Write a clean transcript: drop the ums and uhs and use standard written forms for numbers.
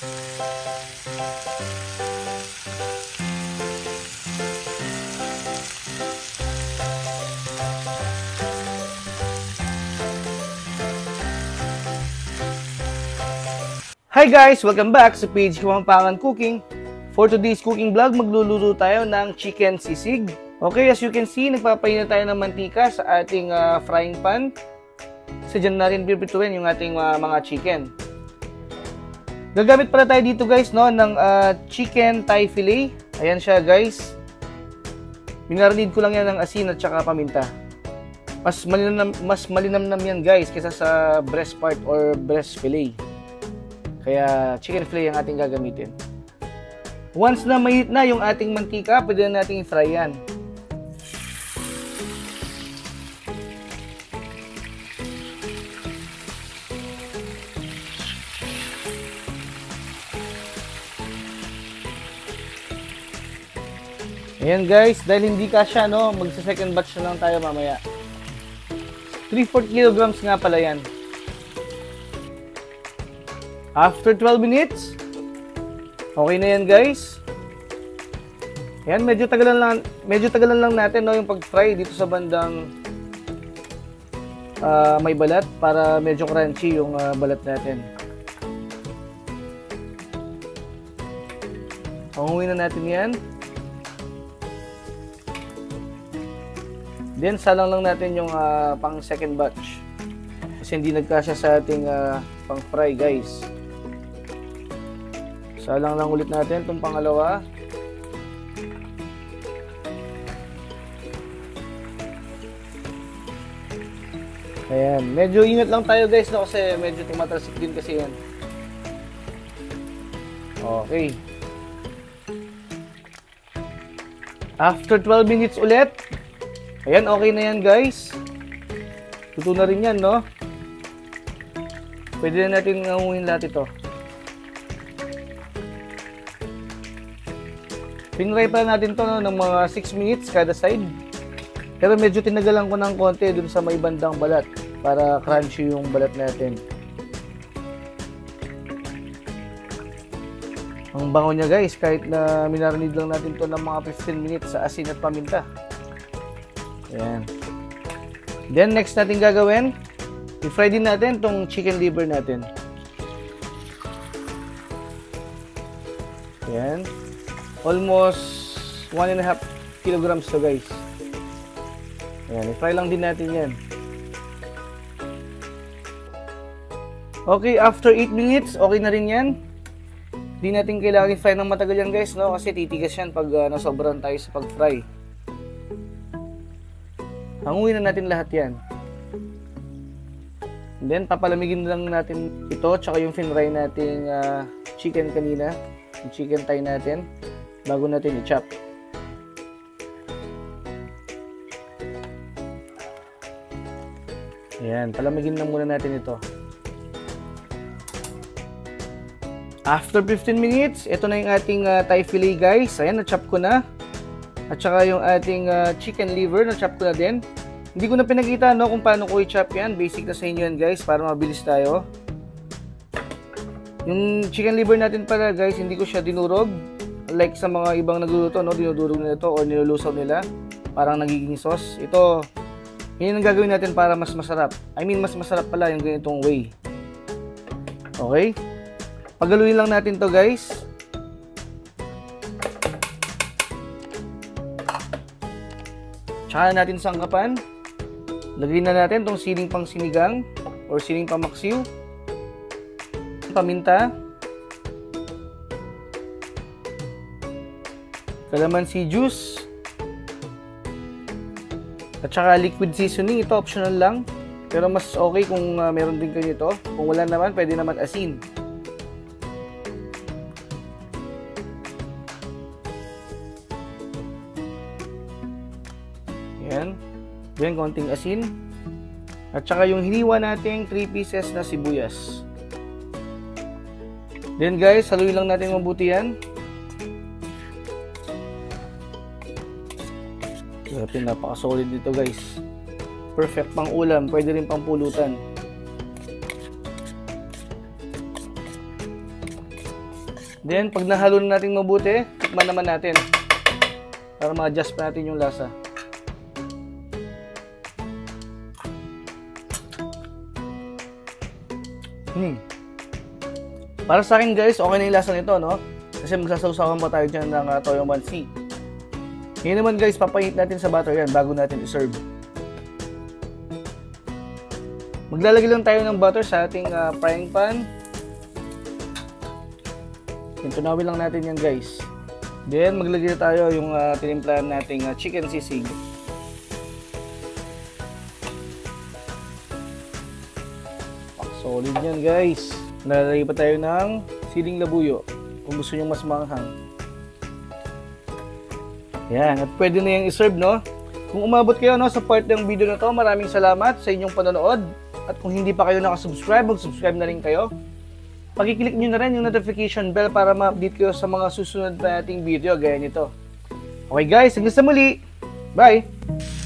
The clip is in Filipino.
Hi guys! Welcome back sa page Kapampangan Cooking. For today's cooking vlog, magluluto tayo ng chicken sisig. Okay, as you can see, nagpapainit tayo ng mantika sa ating frying pan. Kasi dyan natin pipituin yung ating mga chicken. Gagamit pala tayo dito guys no, ng chicken thigh fillet. Ayan siya guys. Minarinid ko lang yan ng asin at saka paminta. Mas malinamnam yan guys kaysa sa breast part or breast fillet. Kaya chicken fillet ang ating gagamitin. Once na mainit na yung ating mantika, pwede na natin i-fry yan. Ayan guys, dahil hindi kasya no, magsa-second batch na lang tayo mamaya. 3/4 kilograms nga pala yan. After 12 minutes, okay na yan guys. Ayan, medyo tagalan lang natin no, yung pag-fry dito sa bandang may balat para medyo crunchy yung balat natin. Panguhin na natin yan. Then, salang lang natin yung pang second batch. Kasi hindi nagkasya sa ating pang fry guys. Salang lang ulit natin itong pangalawa. Ayan. Medyo ingat lang tayo guys no, kasi medyo tumatalsik din kasi yan. Okay. After 12 minutes ulit. Ayan, okay na yan guys. Luto na rin yan no. Pwede na natin ngamuhin lahat ito. Pinray pa natin to no, ng mga 6 minutes kada side. Pero medyo tinagalan ko ng konti dun sa may bandang balat para crunchy yung balat natin. Ang bango niya guys, kahit na minarinid lang natin to ng mga 15 minutes sa asin at paminta. Ayan. Then next natin gagawin, i-fry din natin tong chicken liver natin. Ayan. Almost 1.5 kilograms to guys. Ayan, i-fry lang din natin yan. Okay, after 8 minutes, okay na rin yan. Hindi natin kailangan i-fry ng matagal yan guys, no? Kasi titigas yan pag nasobran tayo sa pag-fry. Hanguin na natin lahat yan. And then, papalamigin lang natin ito, tsaka yung finry nating chicken kanina. Yung chicken thigh natin. Bago natin i-chop. Ayan, palamigin lang muna natin ito. After 15 minutes, ito na yung ating thigh fillet guys. Ayan, na-chop ko na. At saka yung ating chicken liver, na-chop ko na din. Hindi ko na pinakita no, kung paano ko i-chop yan. Basic na sa inyo yan guys, para mabilis tayo. Yung chicken liver natin pala guys, hindi ko siya dinurog. Like sa mga ibang nagluluto, no, dinudurog nila ito o nilulusaw nila. Parang nagiging sauce. Ito, yun ang gagawin natin para mas masarap. I mean, mas masarap pala yung ganitong way. Okay? Pagaluin lang natin to guys. Tsaka natin sangkapan. Lagyan na natin tong siling pang sinigang or siling pamaksiw. Paminta. Calamansi juice. At saka liquid seasoning. Ito optional lang. Pero mas okay kung meron din kayo ito. Kung wala naman, pwede naman asin. Ayan. Then, konting asin. At saka yung hiniwa nating 3 pieces na sibuyas. Then guys, haluin lang natin mabuti yan. Grabe, napaka-solid dito guys. Perfect pang ulam, pwede rin pang pulutan. Then, pag nahalo na natin mabuti, tikman naman natin. Para ma-adjust pa natin yung lasa. Para sa akin guys, okay na yung lasa nito, no? Kasi magsasawsawan pa tayo dyan ng toyo mansi. Ngayon naman guys, papainit natin sa butter yan bago natin i-serve. Maglalagay lang tayo ng butter sa ating frying pan. Tunawin lang natin yan guys. Then maglagay tayo yung tinimplahan nating chicken sisig. Solid yan guys. Nalalagay pa tayo ng siling labuyo kung gusto nyo mas manghang. Yan, at pwede na yung i-serve, no? Kung umabot kayo, no, sa part ng video na to, maraming salamat sa inyong panonood. At kung hindi pa kayo nakasubscribe, mag-subscribe na rin kayo. Pag-click nyo na rin yung notification bell para ma-update kayo sa mga susunod na ating video gaya nito. Okay guys, hanggang sa muli. Bye!